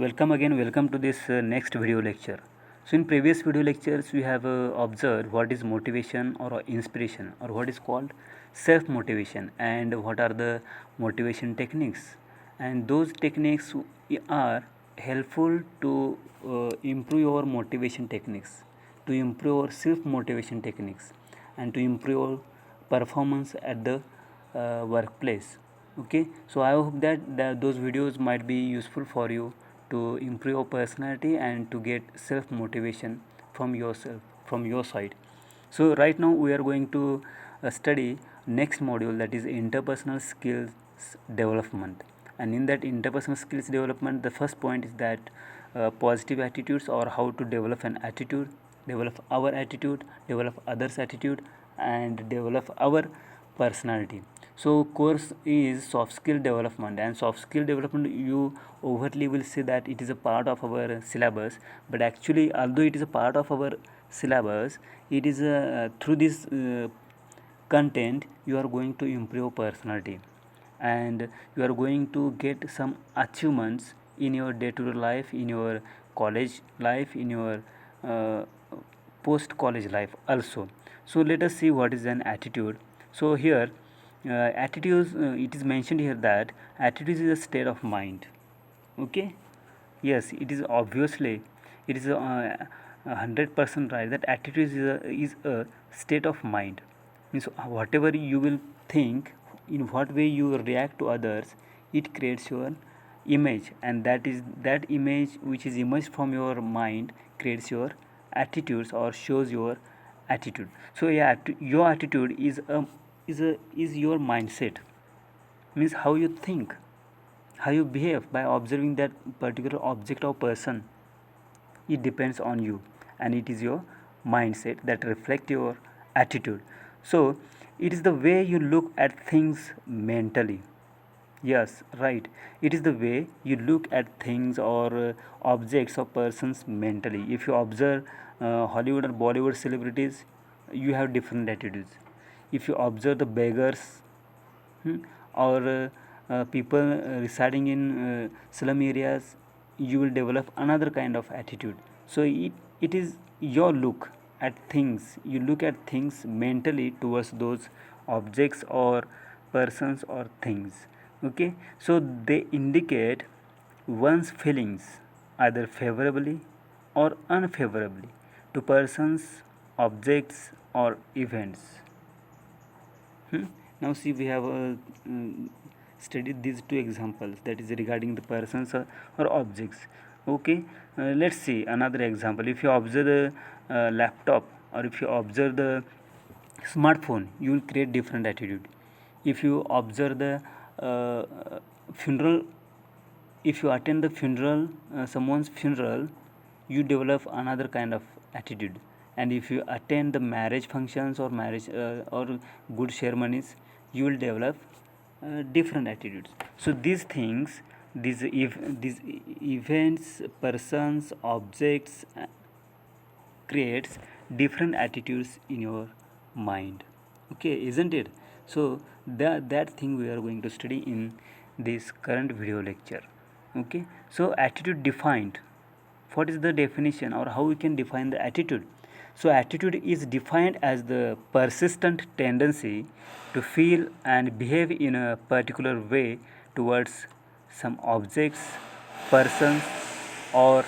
Welcome to this next video lecture. So in previous video lectures we have observed what is motivation or inspiration or what is called self motivation and what are the motivation techniques, and those techniques are helpful to improve your motivation techniques, to improve your self motivation techniques, and to improve performance at the workplace. Okay, so I hope that those videos might be useful for you to improve your personality and to get self motivation from yourself, from your side. So right now we are going to study next module, that is interpersonal skills development. And in that interpersonal skills development, the first point is that positive attitudes, or how to develop an attitude, develop our attitude, develop others attitude, and develop our personality. So course is soft skill development, and soft skill development, you overtly will say that it is a part of our syllabus, but actually although it is a part of our syllabus, it is through this content you are going to improve personality, and you are going to get some achievements in your day-to-day life, in your college life, in your uh, post college life also. So let us see what is an attitude. So here attitudes, it is mentioned here that attitude is a state of mind. Okay, yes, it is obviously, it is 100% right that attitude is a state of mind. Means whatever you will think, in what way you react to others, it creates your image, and that image which is imaged from your mind creates your attitudes or shows your attitude. So yeah, your attitude is your mindset, means how you think, how you behave by observing that particular object or person. It depends on you, and it is your mindset that reflect your attitude. So it is the way you look at things mentally. Yes, right. It is the way you look at things or objects or persons mentally. If you observe Hollywood or Bollywood celebrities, you have different attitudes. If you observe the beggars, or people residing in slum areas, you will develop another kind of attitude. So it is your look at things, you look at things mentally towards those objects or persons or things. Okay, so they indicate one's feelings either favorably or unfavorably to persons, objects, or events. Now see, we have studied these two examples, that is regarding the persons or objects. Okay, let's see another example. If you observe the laptop, or if you observe the smartphone, you will create different attitude. If you observe the funeral, if you attend the funeral, someone's funeral, you develop another kind of attitude. And if you attend the marriage functions or marriage or good ceremonies, you will develop different attitudes. So these things, these events, persons, objects creates different attitudes in your mind. Okay, isn't it? So that thing we are going to study in this current video lecture. Okay, so attitude defined, what is the definition, or how we can define the attitude? So attitude is defined as the persistent tendency to feel and behave in a particular way towards some objects, persons, or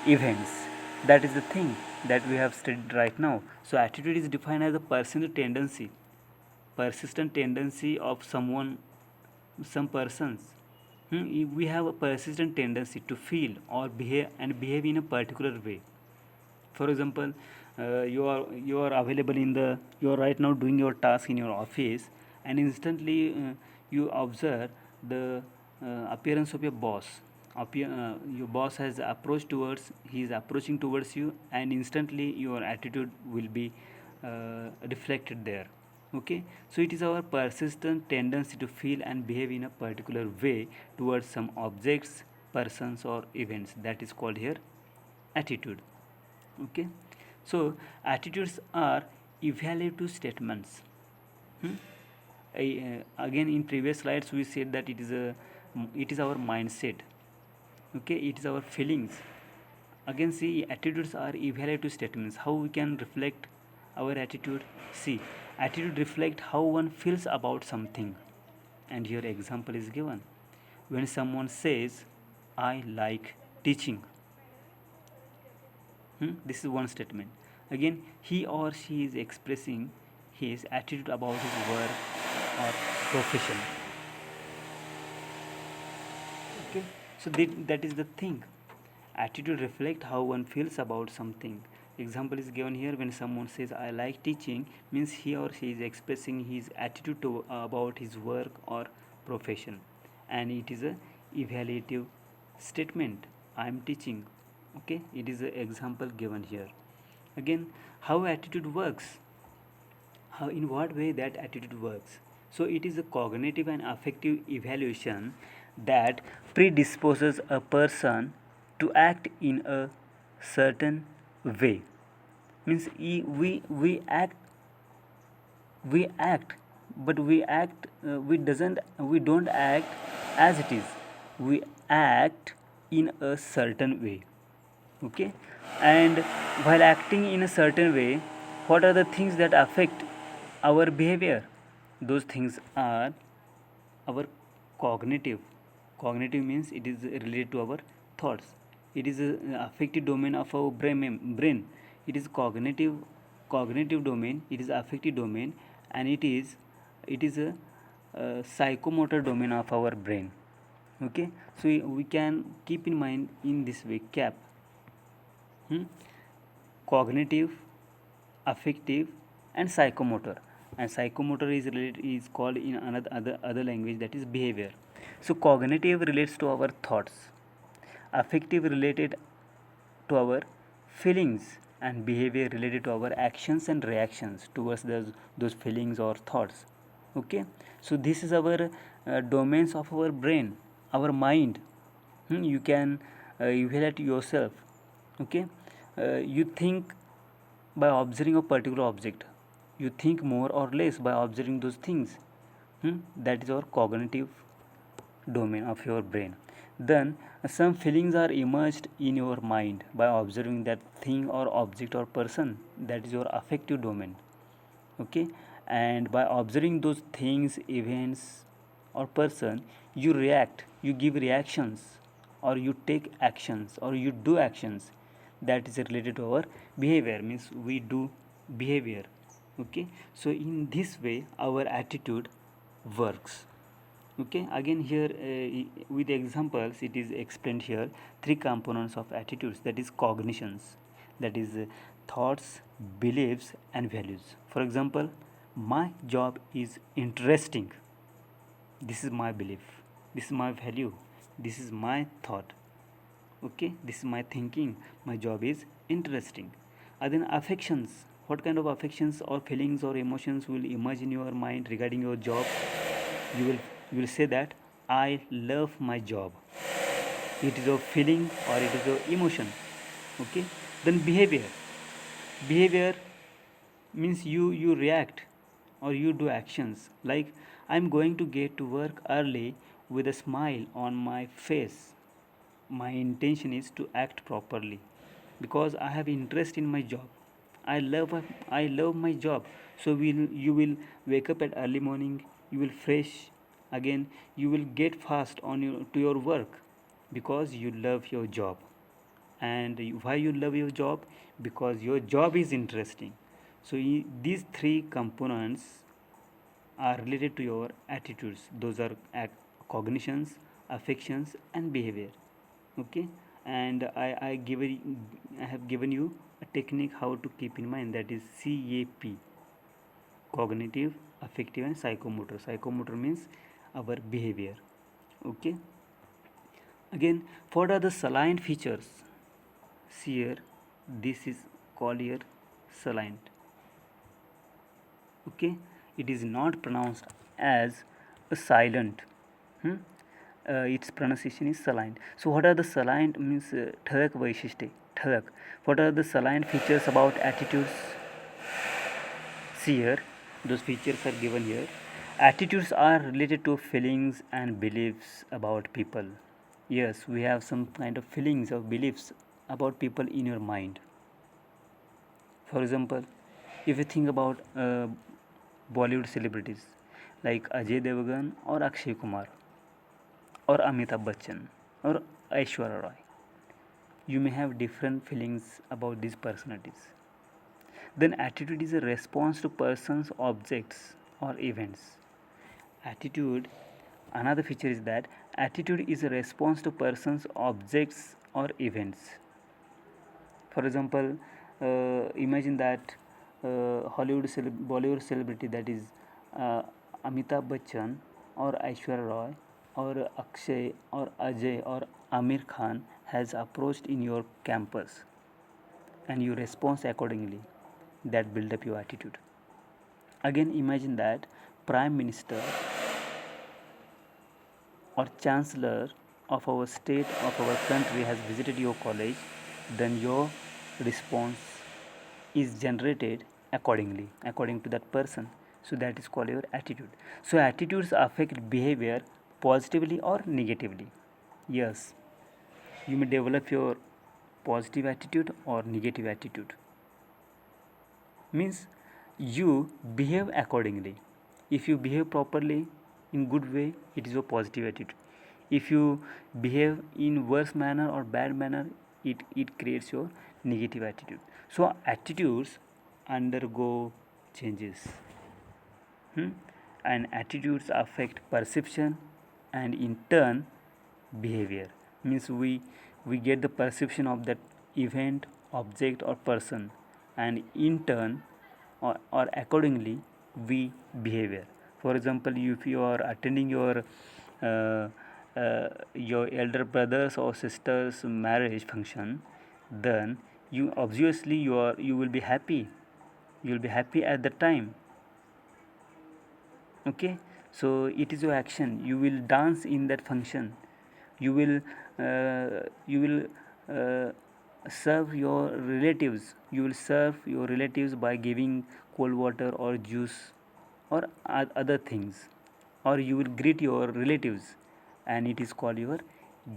events. That is the thing that we have studied right now. So attitude is defined as a persistent tendency of someone, some persons. We have a persistent tendency to feel or behave in a particular way. For example, you are available in the, you are right now doing your task in your office, and instantly you observe the appearance of your boss. Your boss has approached towards, he is approaching towards you, and instantly your attitude will be reflected there. Okay, so it is our persistent tendency to feel and behave in a particular way towards some objects, persons, or events, that is called here attitude. Okay, so attitudes are evaluative statements. hmm? Again, in previous slides we said that it is our mindset. Okay, it is our feelings. Again, see, attitudes are evaluative statements. How we can reflect our attitude? See, attitude reflect how one feels about something. And here example is given. When someone says, I like teaching, this is one statement. Again, he or she is expressing his attitude about his work or profession. Okay, so that is the thing. Attitude reflect how one feels about something. Example is given here. When someone says I like teaching, means he or she is expressing his attitude about his work or profession, and it is a evaluative statement. I am teaching. Okay, it is an example given here. Again, how attitude works? How, in what way that attitude works? So it is a cognitive and affective evaluation that predisposes a person to act in a certain way. Means we act, but we don't act as it is. We act in a certain way. Okay, and while acting in a certain way, what are the things that affect our behavior? Those things are our cognitive means it is related to our thoughts. It is a affective domain of our brain. It is cognitive domain, it is affective domain, and it is a psychomotor domain of our brain. Okay, so we can keep in mind in this way. Cap cognitive, affective, and psychomotor. And psychomotor is called in other language, that is behavior. So cognitive relates to our thoughts, affective related to our feelings, and behavior related to our actions and reactions towards those feelings or thoughts. Okay, so this is our domains of our brain, our mind. You can evaluate yourself. Okay, you think by observing a particular object. You think more or less by observing those things. That is our cognitive domain of your brain. Then some feelings are emerged in your mind by observing that thing or object or person. That is your affective domain. Okay, and by observing those things, events, or person, you react, you give reactions, or you take actions, or you do actions. That is related to our behavior, means we do behavior. Okay, so in this way our attitude works. Okay, again here with examples it is explained here. Three components of attitudes, that is cognitions, that is thoughts, beliefs, and values. For example, my job is interesting. This is my belief, this is my value, this is my thought. Okay, this is my thinking. My job is interesting. And then affections, what kind of affections or feelings or emotions will emerge in your mind regarding your job? You will say that I love my job. It is a feeling or it is a emotion. Okay, then behavior means you react or you do actions, like I'm going to get to work early with a smile on my face. My intention is to act properly because I have interest in my job. I love my job. So you will wake up at early morning, you will fresh, again you will get fast on to your work because you love your job. And why you love your job? Because your job is interesting. So these three components are related to your attitudes. Those are cognitions, affections, and behavior. Okay, and I have given you a technique how to keep in mind, that is CAP: cognitive, affective, and psychomotor. Psychomotor means our behavior. Okay, again, what are the salient features? See here, this is called here salient. Okay, it is not pronounced as a silent. hmm? Its pronunciation is salient. So what are the salient means ठळक वैशिष्ट्ये? ठळक. What are the salient features about attitudes? See here, those features are given here. Attitudes are related to feelings and beliefs about people. Yes, we have some kind of feelings or beliefs about people in your mind. For example, if you think about Bollywood celebrities like Ajay Devgan or Akshay Kumar or Amitabh Bachchan or Aishwarya Roy, you may have different feelings about these personalities. Then attitude is a response to persons, objects, or events. Attitude, another feature is that attitude is a response to persons, objects, or events. For example, imagine that Bollywood celebrity, that is Amitabh Bachchan or Aishwarya Roy or Akshay or Ajay or Amir Khan has approached in your campus, and you respond accordingly. That build up your attitude. Again, imagine that Prime Minister or Chancellor of our state, of our country has visited your college, then your response is generated accordingly, according to that person. So that is called your attitude. So attitudes affect behavior positively or negatively. Yes, you may develop your positive attitude or negative attitude. Means you behave accordingly. If you behave properly in good way, it is a positive attitude. If you behave in worse manner or bad manner, it creates your negative attitude. So attitudes undergo changes. Hmm? And attitudes affect perception and in turn behavior. Means we get the perception of that event, object, or person, and in turn or accordingly we behavior. For example, if you are attending uh, your elder brothers or sisters marriage function, then you obviously you will be happy. You will be happy at the time. Okay, so it is your action. You will dance in that function. You will serve your relatives. You will serve your relatives by giving cold water or juice or other things, or you will greet your relatives, and it is called your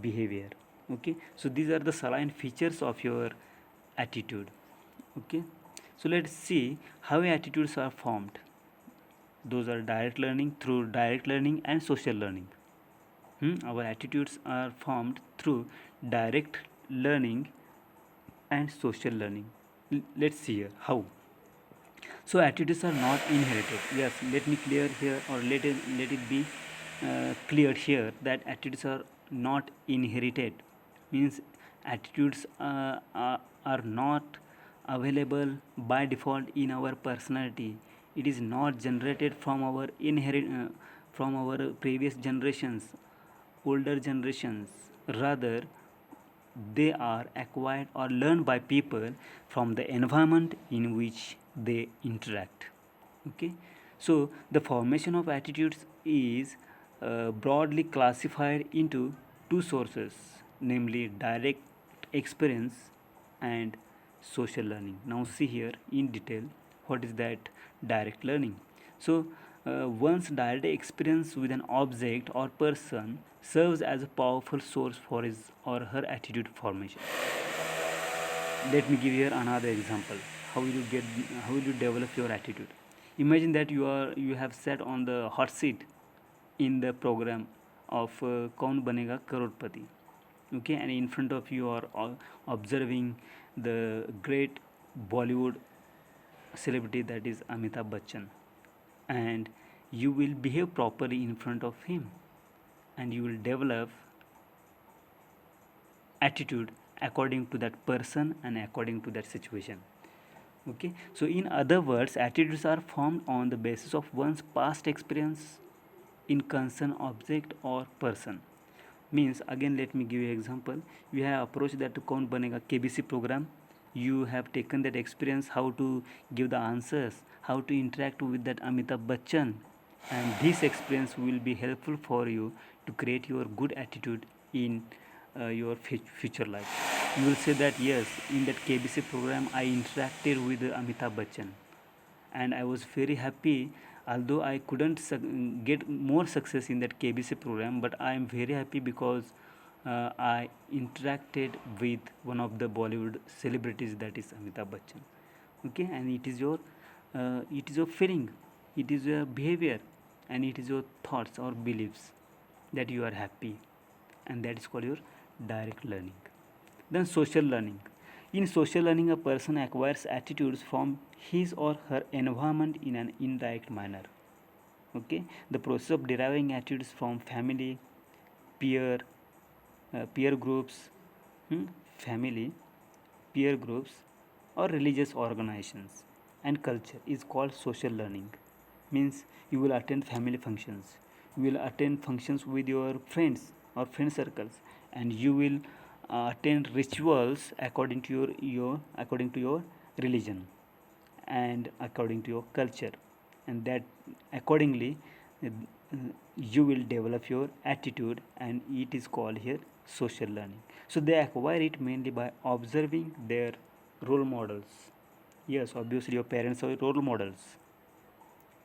behavior. Okay, so these are the salient features of your attitude. Okay, so let's see how attitudes are formed. Those are direct learning, through direct learning and social learning. Our attitudes are formed through direct learning and social learning. Let's see here how. So attitudes are not inherited. Yes, let me clear here, or let it be cleared here that attitudes are not inherited. Means attitudes are not available by default in our personality. It is not generated from our from our previous generations, older generations. Rather, they are acquired or learned by people from the environment in which they interact. Okay, so the formation of attitudes is broadly classified into two sources, namely direct experience and social learning. Now see here in detail what is that direct learning. So one's direct experience with an object or person serves as a powerful source for his or her attitude formation. Let me give here another example. How will you develop your attitude? Imagine that you have sat on the hot seat in the program of Kaun Banega Crorepati. Okay, and in front of you are observing the great Bollywood celebrity, that is Amitabh Bachchan, and you will behave properly in front of him, and you will develop attitude according to that person and according to that situation. Okay, so in other words, attitudes are formed on the basis of one's past experience in concern object or person. Means, again let me give you an example. You have approached that Kaun Banega KBC program. You have taken that experience, how to give the answers, how to interact with that Amitabh Bachchan, and this experience will be helpful for you to create your good attitude in your future life. You will say that yes, in that KBC program I interacted with Amitabh Bachchan, and I was very happy. Although I couldn't get more success in that KBC program, but I am very happy because I interacted with one of the Bollywood celebrities, that is Amitabh Bachchan. Okay, and it is your feeling, it is your behavior, and it is your thoughts or beliefs that you are happy, and that is called your direct learning. Then social learning. In social learning, a person acquires attitudes from his or her environment in an indirect manner. Okay, the process of deriving attitudes from family, peer, peer groups, hmm, family, peer groups, or religious organizations and culture is called social learning. Means you will attend family functions, you will attend functions with your friends or friend circles, and you will attend rituals according to your religion and according to your culture, and that accordingly uh, you will develop your attitude, and it is called here social learning. So they acquire it mainly by observing their role models. Yes, obviously your parents are role models.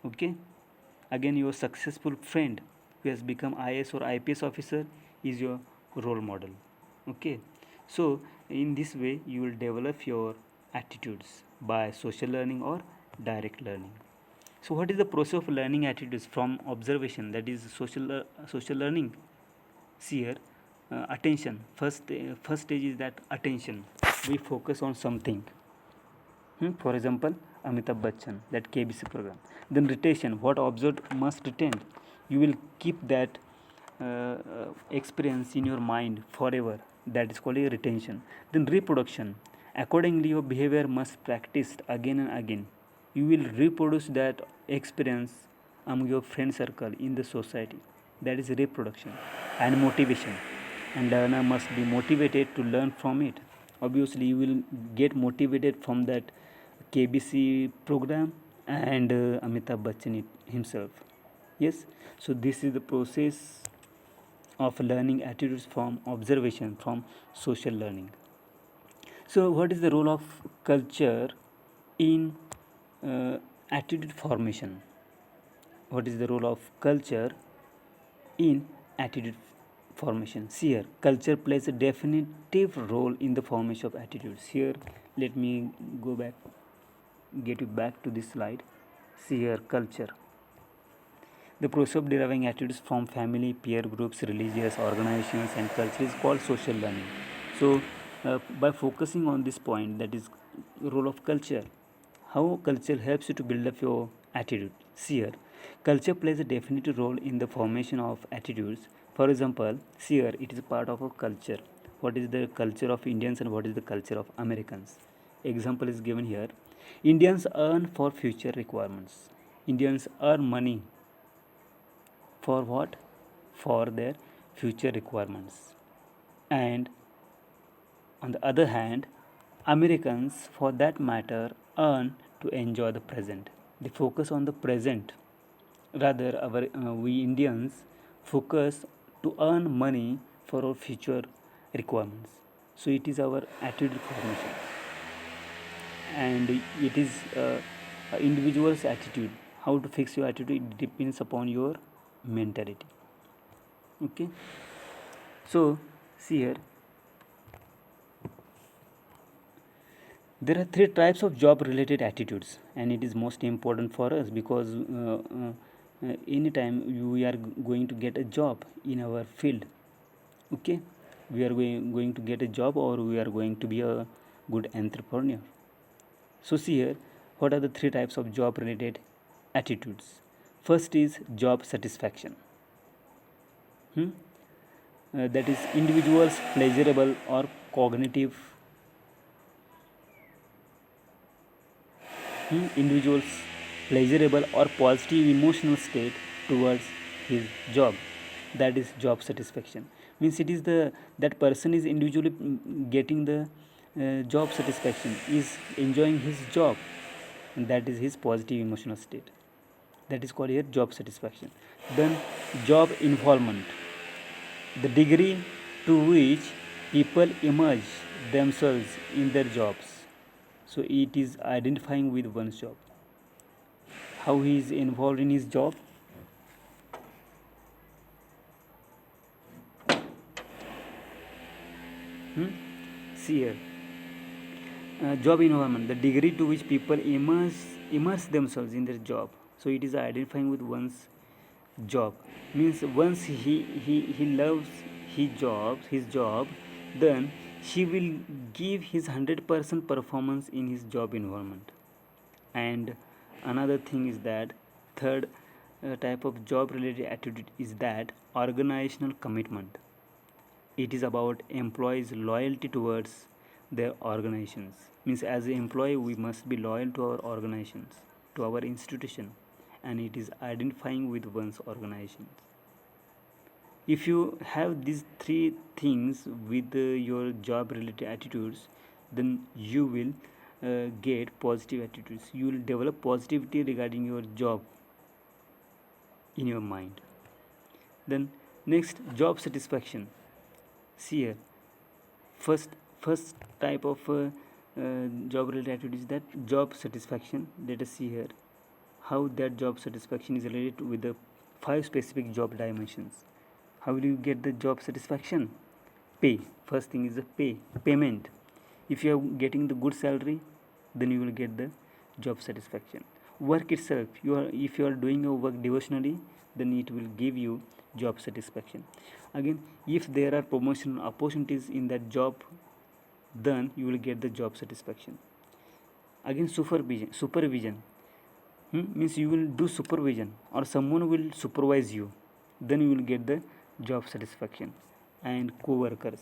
Okay, again your successful friend who has become IAS or IPS officer is your role model. Okay, so in this way you will develop your attitudes by social learning or direct learning. So what is the process of learning attitudes from observation, that is social learning? See here, attention. First stage is that attention. We focus on something. For example, Amitabh Bachchan, that KBC program. Then retention, what observed must retain. You will keep that experience in your mind forever. That is called a retention. Then reproduction. Accordingly, your behavior must practiced again and again. You will reproduce that experience among your friend circle in the society. That is reproduction. And motivation, and learner must be motivated to learn from it. Obviously you will get motivated from that KBC program and Amitabh Bachchan himself. Yes, so this is the process of learning attitudes from observation, from social learning. So what is the role of culture in attitude formation? What is the role of culture in attitude formation? See here, culture plays a definitive role in the formation of attitudes. Here, let me go back, get you back to this slide. See here, culture. The process of deriving attitudes from family, peer groups, religious organizations, and culture is called social learning. So, by focusing on this point, that is role of culture, how culture helps you to build up your attitude. See here, culture plays a definite role in the formation of attitudes. For example, see here, it is a part of a culture. What is the culture of Indians and what is the culture of Americans? Example is given here. Indians earn for future requirements. Indians earn money for what? For their future requirements. And on the other hand, Americans, for that matter, earn to enjoy the present. They focus on the present. Rather, we Indians focus to earn money for our future requirements. So it is our attitude formation, and it is individual's attitude. How to fix your attitude, it depends upon your mentality. Okay, so see here, there are three types of job related attitudes, and it is most important for us because anytime we are going to get a job in our field. Okay, we are going to get a job, or we are going to be a good entrepreneur. So see here, what are the three types of job related attitudes? First is job satisfaction. That is individuals pleasurable or cognitive, individuals pleasurable or positive emotional state towards his job. That is job satisfaction. Means it is the that person is individually getting the job satisfaction, is enjoying his job, and that is his positive emotional state. That is called here job satisfaction. Then job involvement, the degree to which people immerse themselves in their jobs. So it is identifying with one's job, how he is involved in his job. See here, job environment, the degree to which people immerse themselves in their job. So it is identifying with one's job, means once he loves his job, then he will give his 100% performance in his job environment. And another thing is that third type of job related attitude is that organizational commitment. It is about employees loyalty towards their organizations, means as an employee we must be loyal to our organizations, to our institution, and it is identifying with one's organizations. If you have these three things with your job related attitudes, then you will get positive attitudes, you will develop positivity regarding your job in your mind. Then next, job satisfaction. See here, first type of job related attitude is that job satisfaction. Let us see here how that job satisfaction is related with the 5 specific job dimensions. How will you get the job satisfaction? Pay. First thing is the payment. If you are getting the good salary, then you will get the job satisfaction. Work itself, if you are doing your work devotionally, then it will give you job satisfaction. Again, if there are promotion opportunities in that job, then you will get the job satisfaction. Again, supervision means you will do supervision or someone will supervise you, then you will get the job satisfaction. And co-workers,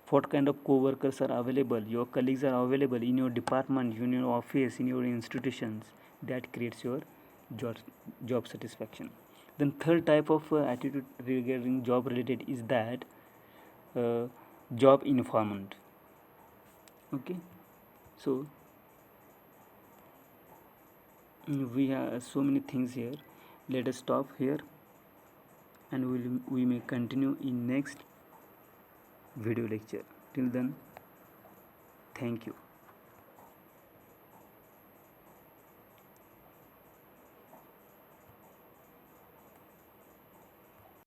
what kind of co-workers are available, your colleagues are available in your department, in your office, in your institutions, that creates your job satisfaction. Then third type of attitude regarding job related is that uh, job informant. Okay, so we have so many things here. Let us stop here, and we may continue in next video lecture. Till then, thank you.